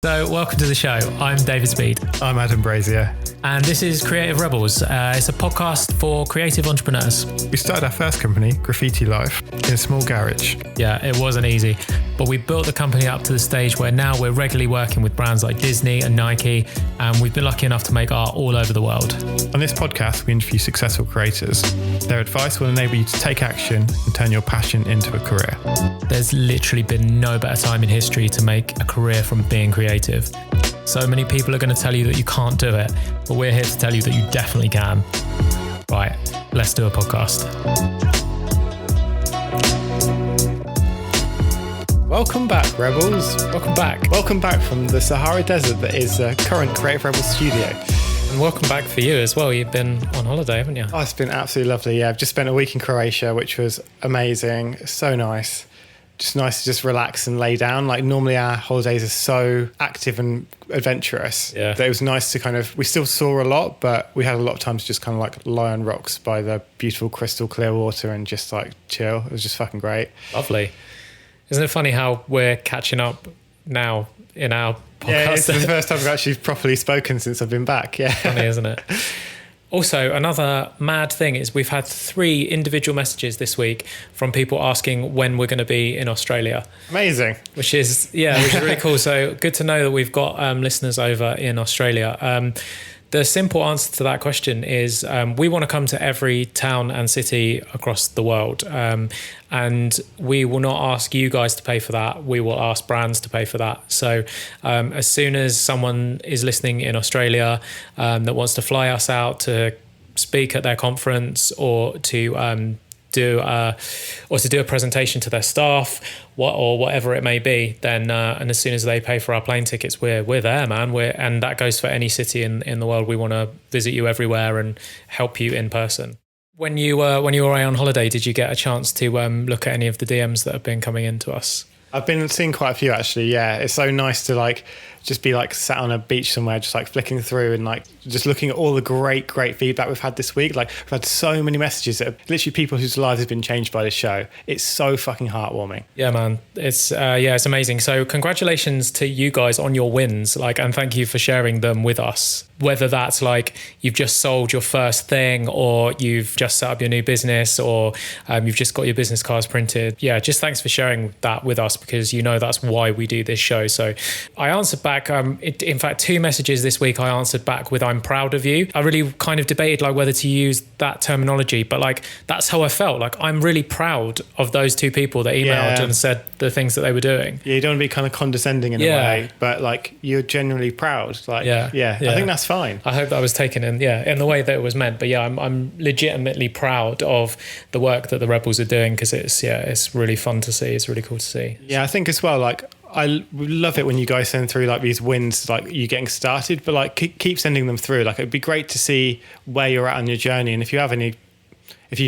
So welcome to the show. I'm David Speed. I'm Adam Brazier. And this is Creative Rebels. It's a podcast for creative entrepreneurs. We started our first company, Graffiti Life, in a small garage. Yeah, it wasn't easy, but we built the company up to the stage where now we're regularly working with brands like Disney and Nike, and we've been lucky enough to make art all over the world. On this podcast, we interview successful creators. Their advice will enable you to take action and turn your passion into a career. There's literally been no better time in history to make a career from being creative. So many people are going to tell you that you can't do it, but we're here to tell you that you definitely can. Right, let's do a podcast. Welcome back, Rebels. Welcome back. Welcome back from the Sahara Desert that is current Creative Rebels studio. And welcome back for you as well. You've been on holiday, haven't you? Oh, it's been absolutely lovely. Yeah, I've just spent a week in Croatia, which was amazing. So nice. Just nice to just relax and lay down. Like normally our holidays are so active and adventurous. Yeah. That it was nice to we still saw a lot, but we had a lot of time to just kind of like lie on rocks by the beautiful crystal clear water and just like chill. It was just fucking great. Lovely. Isn't it funny how we're catching up now in our podcast? Yeah, it's the first time I've actually properly spoken since I've been back. Yeah. Funny, isn't it? Also, another mad thing is we've had 3 individual messages this week from people asking when we're going to be in Australia. Amazing. Which is really cool. So good to know that we've got listeners over in Australia. The simple answer to that question is we want to come to every town and city across the world. And we will not ask you guys to pay for that. We will ask brands to pay for that. So as soon as someone is listening in Australia that wants to fly us out to speak at their conference or to do a presentation to their staff, or whatever it may be, then and as soon as they pay for our plane tickets, we're there, man. And that goes for any city in the world. We want to visit you everywhere and help you in person. When you were away on holiday, did you get a chance to look at any of the DMs that have been coming in to us? I've been seeing quite a few actually. Yeah, it's so nice to just be sat on a beach somewhere, just flicking through and just looking at all the great feedback we've had this week. We've had so many messages that are literally people whose lives have been changed by this show. It's so fucking heartwarming. Yeah, man. It's it's amazing. So congratulations to you guys on your wins, and thank you for sharing them with us. Whether that's you've just sold your first thing, or you've just set up your new business, or you've just got your business cards printed. Yeah, just thanks for sharing that with us, because that's why we do this show. So I answered back, in fact, 2 messages this week I answered back with "I'm proud of you." I really kind of debated whether to use that terminology, but that's how I felt. I'm really proud of those 2 people that emailed and said the things that they were doing. Yeah, you don't want to be kind of condescending in a way, but you're genuinely proud. I think that's fine. I hope that was taken in the way that it was meant. But I'm legitimately proud of the work that the Rebels are doing, because it's really fun to see. It's really cool to see. Yeah, I think as well, I love it when you guys send through these wins, you getting started, but keep sending them through. It'd be great to see where you're at on your journey, and if you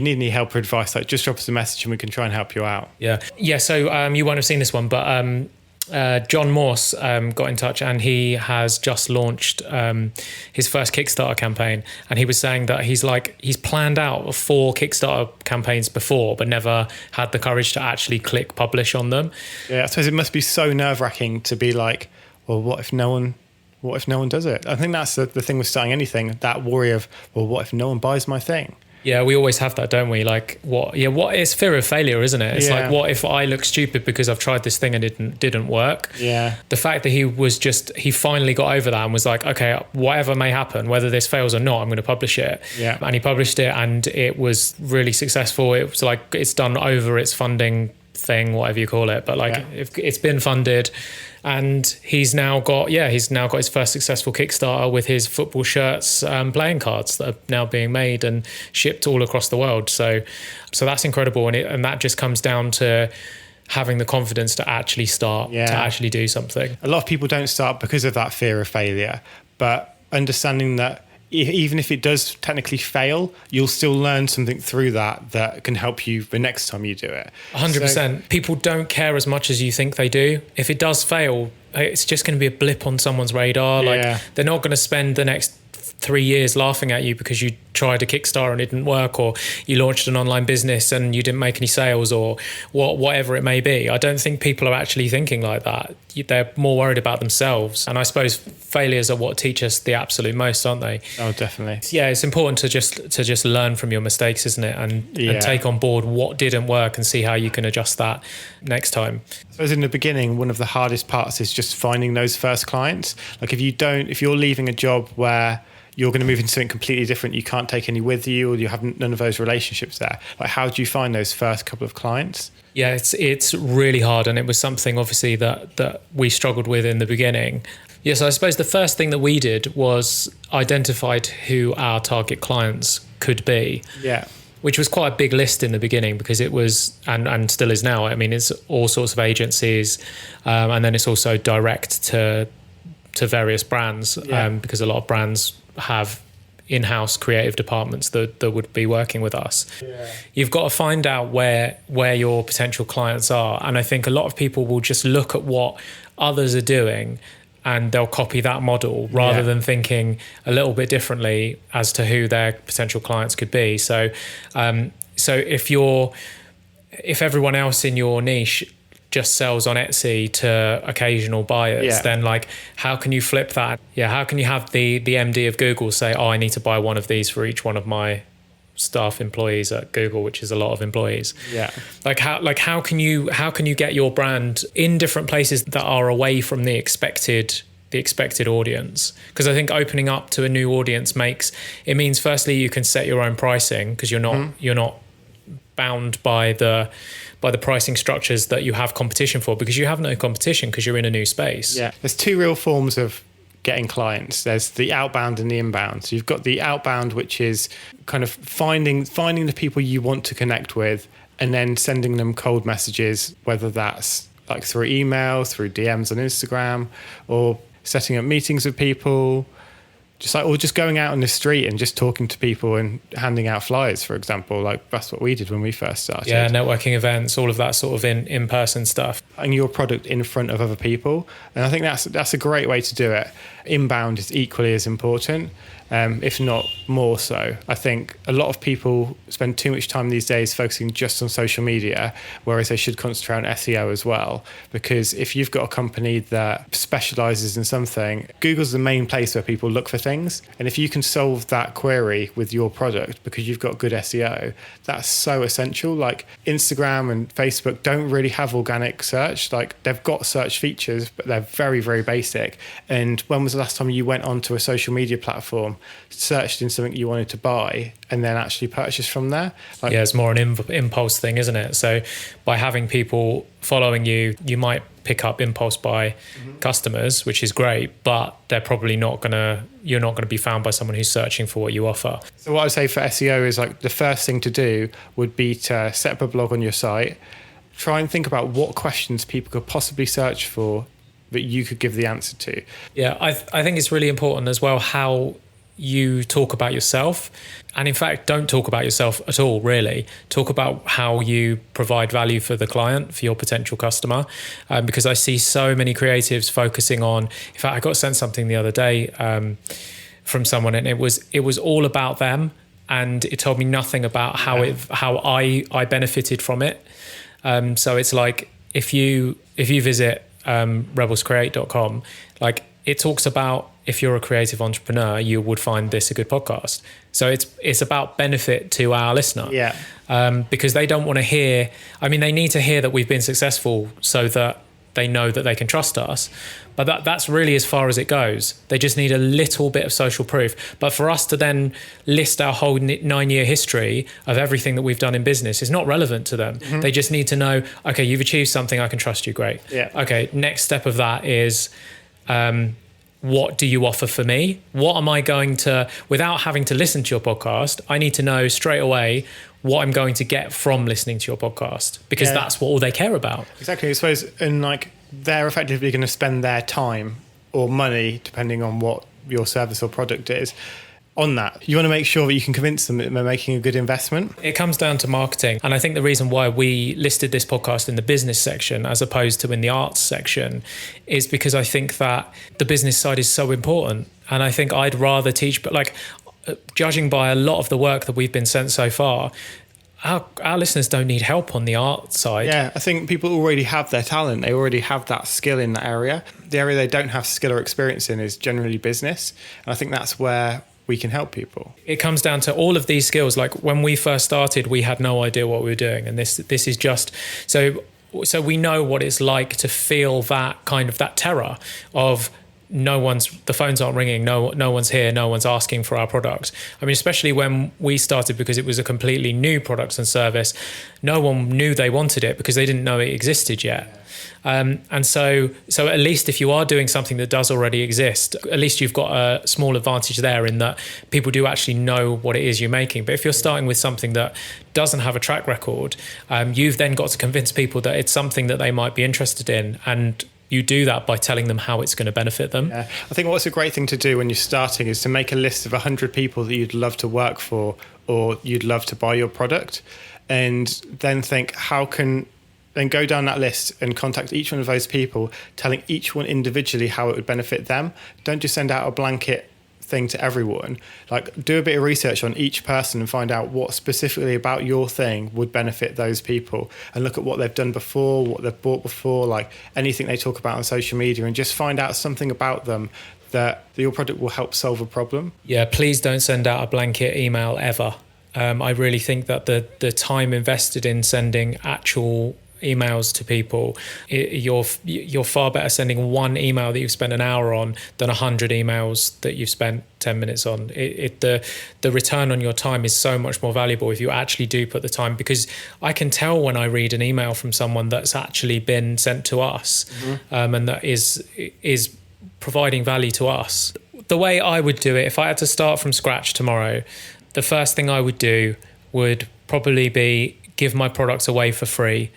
need any help or advice, just drop us a message and we can try and help you out. Yeah. So you won't have seen this one, but John Morse got in touch, and he has just launched his first Kickstarter campaign, and he was saying that he's planned out 4 Kickstarter campaigns before, but never had the courage to actually click publish on them. Yeah, I suppose it must be so nerve-wracking to be well, what if no one does it? I think that's the thing with starting anything, that worry of, well, what if no one buys my thing? Yeah, we always have that, don't we? What is fear of failure, isn't it? It's what if I look stupid because I've tried this thing and it didn't work? Yeah. The fact that he finally got over that and was okay, whatever may happen, whether this fails or not, I'm going to publish it. Yeah. And he published it, and it was really successful. It was it's done over its funding thing, whatever you call it, but it's been funded. And he's now got his first successful Kickstarter with his football shirts, playing cards that are now being made and shipped all across the world. So that's incredible, and that just comes down to having the confidence to actually start, to actually do something. A lot of people don't start because of that fear of failure, but understanding that even if it does technically fail, you'll still learn something through that can help you the next time you do it. 100%. So, people don't care as much as you think they do. If it does fail, it's just going to be a blip on someone's radar. They're not going to spend the next 3 years laughing at you because you tried a Kickstarter and it didn't work, or you launched an online business and you didn't make any sales, or whatever it may be. I don't think people are actually thinking like that. They're more worried about themselves. And I suppose failures are what teach us the absolute most, aren't they? Oh, definitely. Yeah, it's important to just learn from your mistakes, isn't it? And take on board what didn't work and see how you can adjust that next time. So as in the beginning, one of the hardest parts is just finding those first clients. Like if you're leaving a job where you're going to move into something completely different, you can't take any with you, or you have none of those relationships there. Like, how do you find those first couple of clients? Yeah, it's really hard, and it was something obviously that we struggled with in the beginning. Yeah, so I suppose the first thing that we did was identified who our target clients could be. Yeah. Which was quite a big list in the beginning, because it was, and still is now. I mean, it's all sorts of agencies, and then it's also direct to various brands, because a lot of brands have in-house creative departments that would be working with us. Yeah. You've got to find out where your potential clients are. And I think a lot of people will just look at what others are doing and they'll copy that model rather than thinking a little bit differently as to who their potential clients could be. So if everyone else in your niche just sells on Etsy to occasional buyers, then like, how can you flip that? Yeah, how can you have the MD of Google say, oh, I need to buy one of these for each one of my staff employees at Google, which is a lot of employees. Yeah. How can you get your brand in different places that are away from the expected audience? Because I think opening up to a new audience means firstly you can set your own pricing, because you're not bound by the pricing structures that you have competition for, because you have no competition because you're in a new space. Yeah, there's two real forms of getting clients. There's the outbound and the inbound. So you've got the outbound, which is kind of finding the people you want to connect with and then sending them cold messages, whether that's like through email, through DMs on Instagram, or setting up meetings with people, just going out on the street and just talking to people and handing out flyers, for example. Like, that's what we did when we first started. Yeah, networking events, all of that sort of in-person stuff. And your product in front of other people. And I think that's a great way to do it. Inbound is equally as important, if not more so. I think a lot of people spend too much time these days focusing just on social media, whereas they should concentrate on SEO as well. Because if you've got a company that specializes in something, Google's the main place where people look for things. And if you can solve that query with your product because you've got good SEO, that's so essential. Like, Instagram and Facebook don't really have organic search. Like, they've got search features, but they're very, very basic. And when was the last time you went onto a social media platform, searched in something you wanted to buy, and then actually purchased from there? Like, yeah, it's more an impulse thing, isn't it? So by having people following you, you might pick up impulse buy customers, which is great, but they're probably you're not gonna be found by someone who's searching for what you offer. So what I would say for SEO is, like, the first thing to do would be to set up a blog on your site, try and think about what questions people could possibly search for that you could give the answer to. Yeah, I think it's really important as well how you talk about yourself. And in fact, don't talk about yourself at all, really. Talk about how you provide value for the client, for your potential customer. Because I see so many creatives focusing on, in fact, I got sent something the other day from someone, and it was all about them. And it told me nothing about how I benefited from it. So it's like, if you visit rebelscreate.com, like, it talks about, if you're a creative entrepreneur, you would find this a good podcast. So it's about benefit to our listener. Yeah. Because they don't want to hear, I mean, they need to hear that we've been successful so that they know that they can trust us. But that's really as far as it goes. They just need a little bit of social proof. But for us to then list our whole 9-year history of everything that we've done in business is not relevant to them. Mm-hmm. They just need to know, okay, you've achieved something, I can trust you, great. Yeah. Okay, next step of that is, what do you offer for me? What am I going to, without having to listen to your podcast, I need to know straight away what I'm going to get from listening to your podcast, because that's what all they care about. Exactly. I suppose, and like, they're effectively going to spend their time or money, depending on what your service or product is, on that. You want to make sure that you can convince them that they're making a good investment. It comes down to marketing. And I think the reason why we listed this podcast in the business section as opposed to in the arts section is because I think that the business side is so important. And I think I'd rather teach, but like judging by a lot of the work that we've been sent so far, our listeners don't need help on the art side. Yeah, I think people already have their talent. They already have that skill in that area. The area they don't have skill or experience in is generally business. And I think that's where we can help people. It comes down to all of these skills. Like when we first started, we had no idea what we were doing. And this is just, so we know what it's like to feel that kind of that terror of the phones aren't ringing, no one's here, no one's asking for our product. I mean, especially when we started, because it was a completely new product and service, no one knew they wanted it because they didn't know it existed yet. And so at least if you are doing something that does already exist, at least you've got a small advantage there in that people do actually know what it is you're making. But if you're starting with something that doesn't have a track record, you've then got to convince people that it's something that they might be interested in, and you do that by telling them how it's going to benefit them. Yeah. I think what's a great thing to do when you're starting is to make a list of 100 people that you'd love to work for or you'd love to buy your product, and then think then go down that list and contact each one of those people, telling each one individually how it would benefit them. Don't just send out a blanket thing to everyone. Like, do a bit of research on each person and find out what specifically about your thing would benefit those people, and look at what they've done before, what they've bought before, like anything they talk about on social media, and just find out something about them that your product will help solve a problem. Yeah, please don't send out a blanket email ever. I really think that the time invested in sending actual emails to people, you're far better sending one email that you've spent an hour on than 100 emails that you've spent 10 minutes on. The return on your time is so much more valuable if you actually do put the time, because I can tell when I read an email from someone that's actually been sent to us, and that is providing value to us. The way I would do it, if I had to start from scratch tomorrow, the first thing I would do would probably be give my products away for free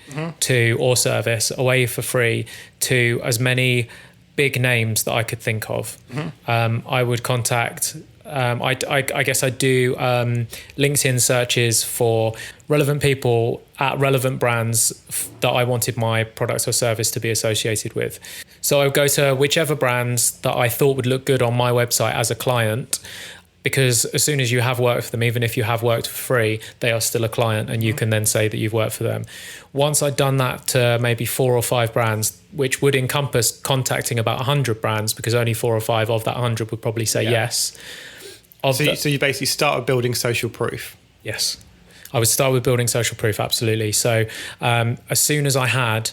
or service away for free to as many big names that I could think of. I would contact, I guess I'd do LinkedIn searches for relevant people at relevant brands that I wanted my product or service to be associated with. So I would go to whichever brands that I thought would look good on my website as a client, because as soon as you have worked for them, even if you have worked for free, they are still a client, and you can then say that you've worked for them. Once I'd done that to maybe 4 or 5 brands, which would encompass contacting about 100 brands, because only 4 or 5 of that 100 would probably say yes. So you basically start with building social proof. Yes. I would start with building social proof, absolutely. So as soon as I had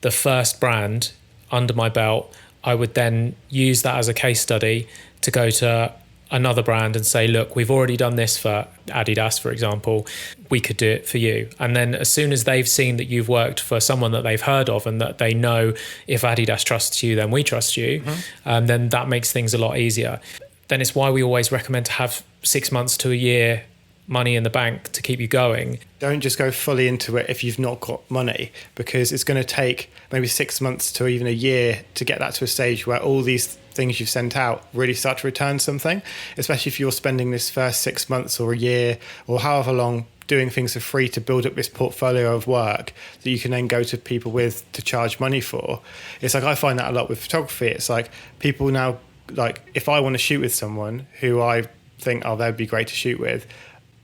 the first brand under my belt, I would then use that as a case study to go to another brand and say, look, we've already done this for Adidas, for example, we could do it for you. And then as soon as they've seen that you've worked for someone that they've heard of, and that they know if Adidas trusts you, then we trust you, then that makes things a lot easier. Then it's why we always recommend to have 6 months to a year money in the bank to keep you going. Don't just go fully into it if you've not got money, because it's going to take maybe 6 months to even a year to get that to a stage where all these things you've sent out really start to return something, especially if you're spending this first 6 months or a year or however long doing things for free to build up this portfolio of work that you can then go to people with to charge money for. It's like, I find that a lot with photography. It's like people now, like if I want to shoot with someone who I think, oh, they'd be great to shoot with,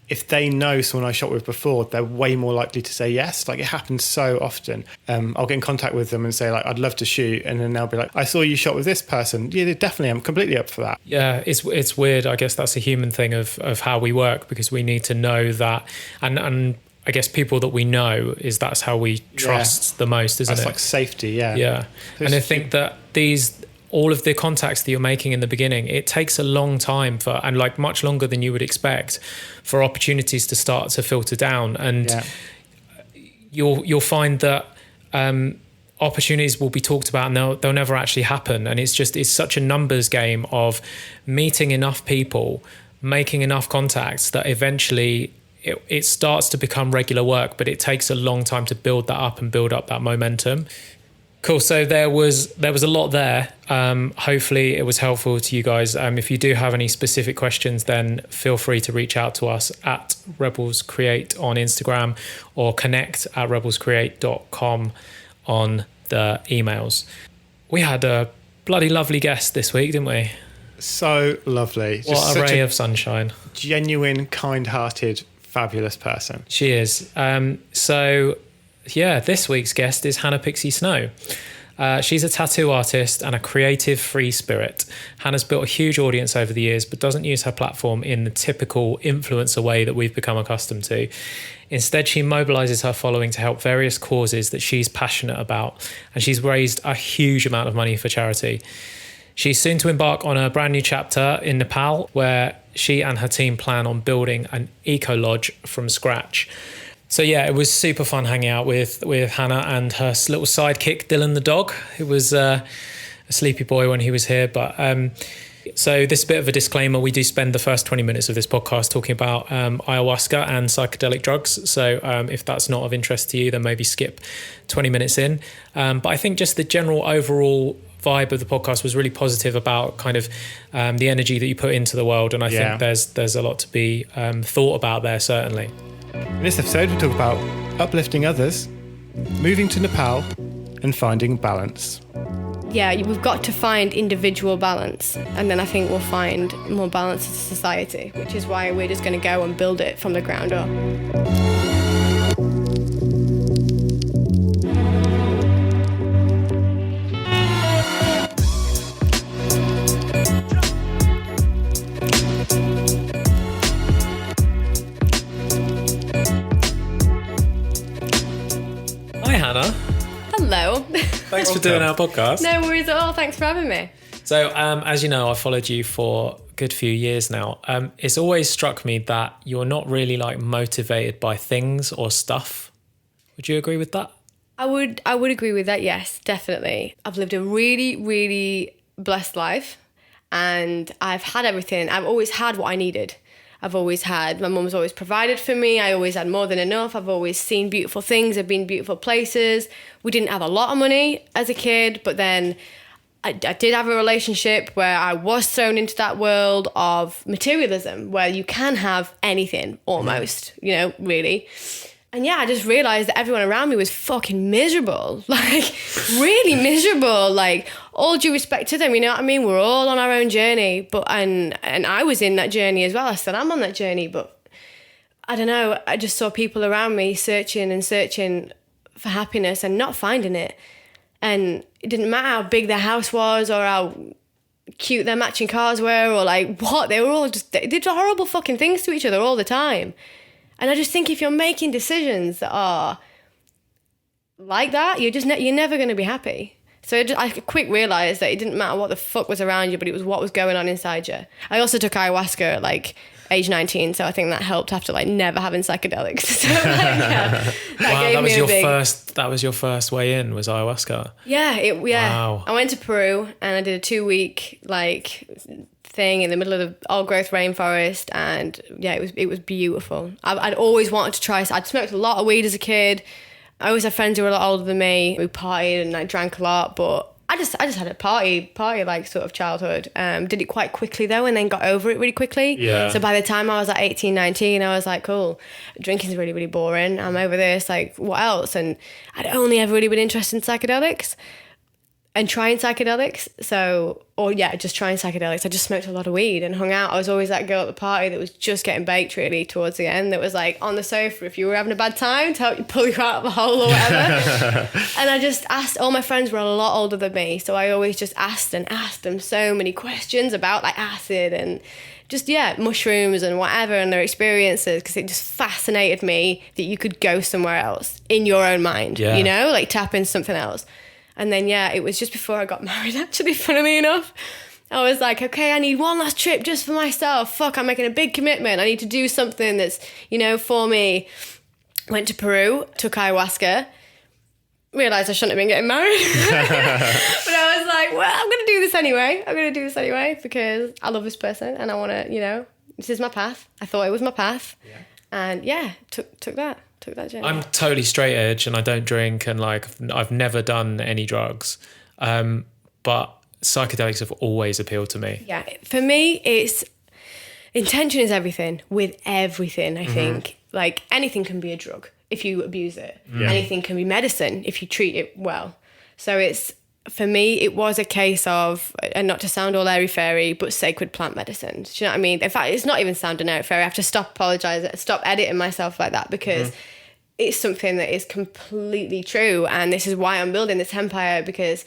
if they know someone I shot with before, they're way more likely to say yes. Like, it happens so often. I'll get in contact with them and say, like, I'd love to shoot. And then they'll be like, I saw you shot with this person. Yeah, definitely. I'm completely up for that. Yeah, it's weird. I guess that's a human thing of how we work, because we need to know that. And I guess people that we know, that's how we trust the most, isn't it? That's like safety, yeah. Yeah. And I think that all of the contacts that you're making in the beginning, it takes a long time and like much longer than you would expect for opportunities to start to filter down. And you'll find that opportunities will be talked about and they'll never actually happen. And it's such a numbers game of meeting enough people, making enough contacts that eventually it starts to become regular work, but it takes a long time to build that up and build up that momentum. Cool. So there was a lot there. Hopefully it was helpful to you guys. If you do have any specific questions, then feel free to reach out to us at Rebels Create on Instagram, or connect@rebelscreate.com on the emails. We had a bloody lovely guest this week, didn't we? so lovely. What Just a such ray of sunshine. genuine, kind-hearted, fabulous person. She is. This week's guest is Hannah Pixie Snow. She's a tattoo artist and a creative free spirit. Hannah's built a huge audience over the years, but doesn't use her platform in the typical influencer way that we've become accustomed to. Instead, she mobilizes her following to help various causes that she's passionate about, and she's raised a huge amount of money for charity. She's soon to embark on a brand new chapter in Nepal, where she and her team plan on building an eco-lodge from scratch. So yeah, it was super fun hanging out with Hannah and her little sidekick, Dylan the dog, who was a sleepy boy when he was here. But so this is a bit of a disclaimer. We do spend the first 20 minutes of this podcast talking about ayahuasca and psychedelic drugs. So if that's not of interest to you, then maybe skip 20 minutes in. But I think just the general overall vibe of the podcast was really positive about kind of the energy that you put into the world. And I think there's a lot to be thought about there, certainly. In this episode, we talk about uplifting others, moving to Nepal, and finding balance. Yeah, we've got to find individual balance, and then I think we'll find more balance as a society, which is why we're just going to go and build it from the ground up. Hello. Thanks for doing our podcast. No worries at all. Thanks for having me. So, as you know, I've followed you for a good few years now. It's always struck me that you're not really like motivated by things or stuff. Would you agree with that? I would agree with that. Yes, definitely. I've lived a really, really blessed life, and I've had everything. I've always had what I needed. My mum's always provided for me. I always had more than enough. I've always seen beautiful things. I've been beautiful places. We didn't have a lot of money as a kid, but then I did have a relationship where I was thrown into that world of materialism, where you can have anything almost, really. And yeah, I just realised that everyone around me was fucking miserable, like really miserable, like all due respect to them, you know what I mean? We're all on our own journey, and I was in that journey as well. I said I'm on that journey, but I don't know, I just saw people around me searching for happiness and not finding it. And it didn't matter how big their house was or how cute their matching cars were or like what, they did horrible fucking things to each other all the time. And I just think if you're making decisions that are like that, you're never going to be happy. So I quick realised that it didn't matter what the fuck was around you, but it was what was going on inside you. I also took ayahuasca at like age 19, so I think that helped after like never having psychedelics. So that was your first way in, was ayahuasca? Yeah, Wow. I went to Peru and I did a 2-week like thing in the middle of the old growth rainforest, and yeah, it was beautiful. I'd always wanted to try. I'd smoked a lot of weed as a kid. I always had friends who were a lot older than me. We partied and I drank a lot, but I just had a party like sort of childhood. Did it quite quickly though, and then got over it really quickly. Yeah. So by the time I was like 18, 19, I was like, cool, drinking's really, really boring. I'm over this, like what else? And I'd only ever really been interested in psychedelics and trying psychedelics. Just trying psychedelics. I just smoked a lot of weed and hung out. I was always that girl at the party that was just getting baked really towards the end, that was like on the sofa if you were having a bad time to help you pull you out of a hole or whatever. And I just asked, all my friends were a lot older than me, so I always just asked them so many questions about like acid and just, mushrooms and whatever and their experiences, because it just fascinated me that you could go somewhere else in your own mind, like tap into something else. And then, it was just before I got married, actually, funnily enough. I was like, okay, I need one last trip just for myself. Fuck, I'm making a big commitment. I need to do something that's, for me. Went to Peru, took ayahuasca, realised I shouldn't have been getting married. But I was like, well, I'm going to do this anyway. Because I love this person and I want to, this is my path. I thought it was my path. Yeah. And took that journey. I'm totally straight edge and I don't drink and like I've never done any drugs, but psychedelics have always appealed to me. Yeah, for me it's intention is everything with everything. I think like anything can be a drug if you abuse it. Anything can be medicine if you treat it well. So it's for me, it was a case of, and not to sound all airy-fairy, but sacred plant medicines. Do you know what I mean? In fact, it's not even sounding airy-fairy. I have to stop editing myself like that, because it's something that is completely true. And this is why I'm building this empire, because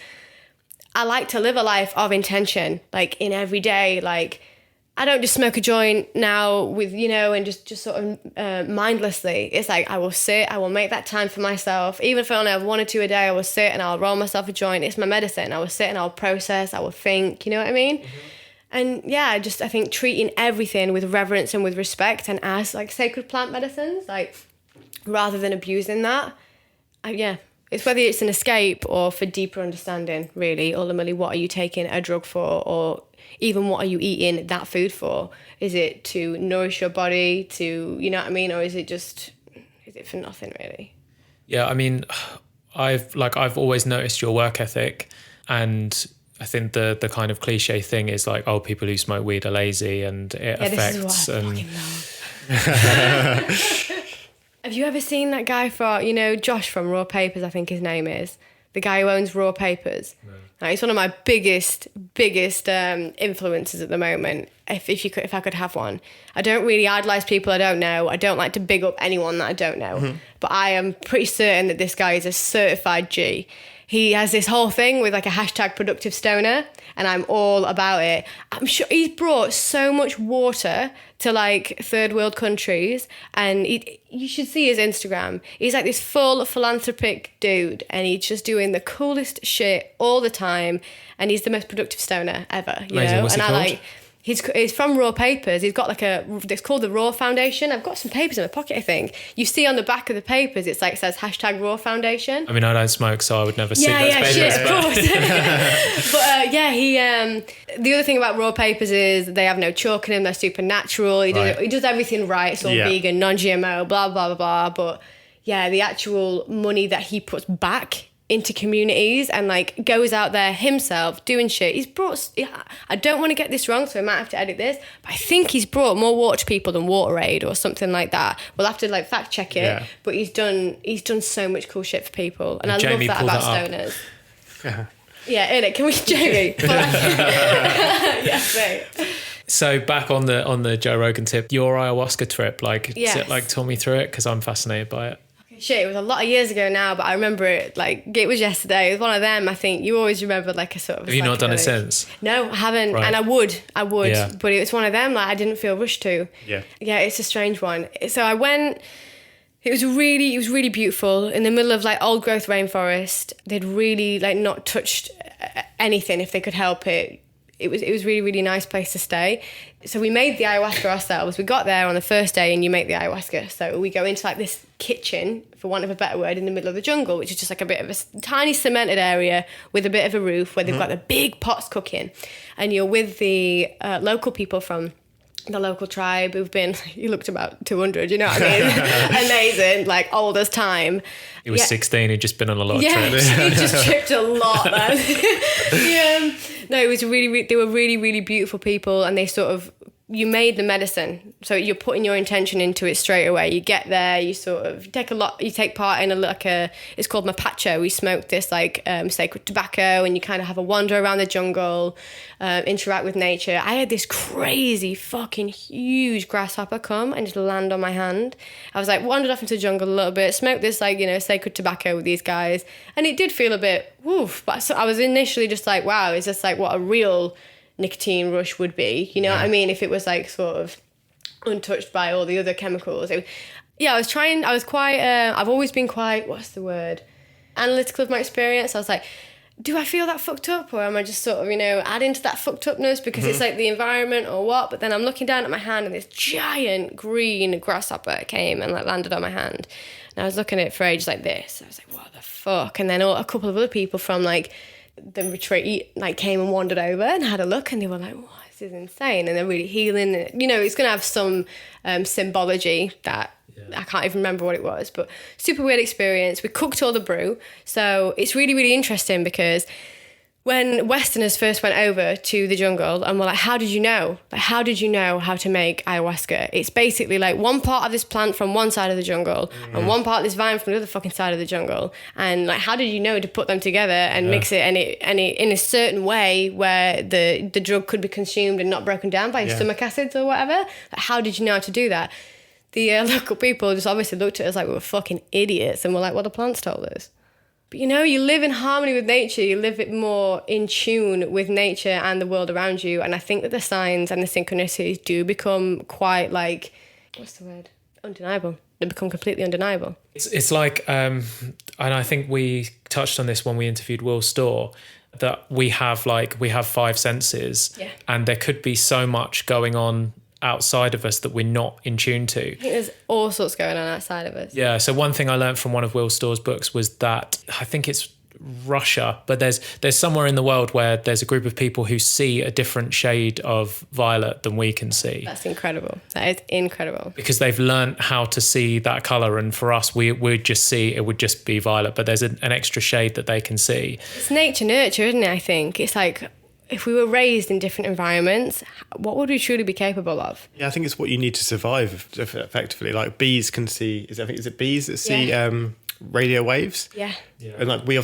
I like to live a life of intention, like in every day. Like, I don't just smoke a joint now with, and just sort of mindlessly. It's like, I will sit, I will make that time for myself. Even if I only have 1 or 2 a day, I will sit and I'll roll myself a joint. It's my medicine. I will sit and I'll process, I will think, you know what I mean? And yeah, I think treating everything with reverence and with respect and as like sacred plant medicines, like rather than abusing that. It's whether it's an escape or for deeper understanding, really. Ultimately, what are you taking a drug for, or even what are you eating that food for? Is it to nourish your body, to, you know what I mean? Or is it for nothing, really? Yeah, I mean, I've always noticed your work ethic, and I think the kind of cliche thing is like, oh, people who smoke weed are lazy and it affects. This is what I fucking love. Have you ever seen that guy Josh from Raw Papers, I think his name is? The guy who owns Raw Papers. No. Now, he's one of my biggest influences at the moment, if I could have one. I don't really idolise people I don't know. I don't like to big up anyone that I don't know. Mm-hmm. But I am pretty certain that this guy is a certified G. He has this whole thing with like a hashtag productive stoner, and I'm all about it. I'm sure he's brought so much water to like third world countries, and you should see his Instagram. He's like this full philanthropic dude, and he's just doing the coolest shit all the time, and he's the most productive stoner ever, you Amazing. know? What's and he I called? like... He's from Raw Papers. He's got it's called the Raw Foundation. I've got some papers in my pocket, I think. You see on the back of the papers, it says hashtag Raw Foundation. I mean, I don't smoke, so I would never see those papers. Shit, of course. But the other thing about Raw Papers is they have no chalk in them. They're super natural. He does everything right. It's all vegan, non-GMO, blah, blah, blah, blah. But yeah, the actual money that he puts back into communities and like goes out there himself doing shit. He's brought, I don't want to get this wrong, so I might have to edit this, but I think he's brought more water to people than WaterAid or something like that. We'll have to like fact check it, but he's done so much cool shit for people, and I Jamie, love that about that stoners. Yeah, innit? Can we, Jamie? Yes, mate. So back on the Joe Rogan tip, your ayahuasca trip, talk me through it, because I'm fascinated by it. Shit, it was a lot of years ago now, but I remember it like it was yesterday. It was one of them. I think you always remember like a sort of... Have you not done it since? No, I haven't. Right. And I would, yeah. But it was one of them like I didn't feel rushed to. Yeah, it's a strange one. So I went... It was really beautiful in the middle of like old growth rainforest. They'd really like not touched anything if they could help it. It was really, really nice place to stay. So we made the ayahuasca ourselves. We got there on the first day and you make the ayahuasca. So we go into like this kitchen, for want of a better word, in the middle of the jungle, which is just like a bit of a tiny cemented area with a bit of a roof where they've got the big pots cooking. And you're with the local people from the local tribe who've been, you looked about 200, you know what I mean? Amazing, like old as time. He was 16, he'd just been on a lot of trips. Yeah, he just tripped a lot, man. No, it was they were really, really beautiful people, and they sort of, you made the medicine. So you're putting your intention into it straight away. You get there, you sort of you take part in it's called mapacho. We smoke this like sacred tobacco, and you kind of have a wander around the jungle, interact with nature. I had this crazy fucking huge grasshopper come and just land on my hand. I was like wandered off into the jungle a little bit, smoked this like, sacred tobacco with these guys, and it did feel a bit woof. But so I was initially just like, wow, is this like what a real nicotine rush would be, you know what I mean, if it was like sort of untouched by all the other chemicals. I've always been quite, what's the word, analytical of my experience. I was like, do I feel that fucked up, or am I just sort of, adding to that fucked upness because it's like the environment or what? But then I'm looking down at my hand and this giant green grasshopper came and like landed on my hand, and I was looking at it for ages like this. I was like, what the fuck? And then a couple of other people from like the retreat like came and wandered over and had a look, and they were like, wow, this is insane, and they're really healing. And, it's going to have some symbology that I can't even remember what it was, but super weird experience. We cooked all the brew, so it's really, really interesting because when Westerners first went over to the jungle and were like, how did you know? Like, how did you know how to make ayahuasca? It's basically like one part of this plant from one side of the jungle and one part of this vine from the other fucking side of the jungle. And like, how did you know to put them together and mix it and it in a certain way where the drug could be consumed and not broken down by stomach acids or whatever? Like, how did you know how to do that? The local people just obviously looked at us like we were fucking idiots and were like, well, the plants told us. But you live in harmony with nature, you live it more in tune with nature and the world around you. And I think that the signs and the synchronicities do become quite like, what's the word? Undeniable. They become completely undeniable. It's like, and I think we touched on this when we interviewed Will Storr, that we have 5 senses and there could be so much going on outside of us that we're not in tune to. I think there's all sorts going on outside of us. Yeah, so one thing I learned from one of Will Storr's books was that, I think it's Russia, but there's somewhere in the world where there's a group of people who see a different shade of violet than we can see. That's incredible. That is incredible. Because they've learned how to see that colour, and for us, we would just see, it would just be violet, but there's an extra shade that they can see. It's nature nurture, isn't it, I think? It's like, if we were raised in different environments, what would we truly be capable of? Yeah, I think it's what you need to survive effectively. Like bees can see, is it bees that see radio waves? Yeah. And like we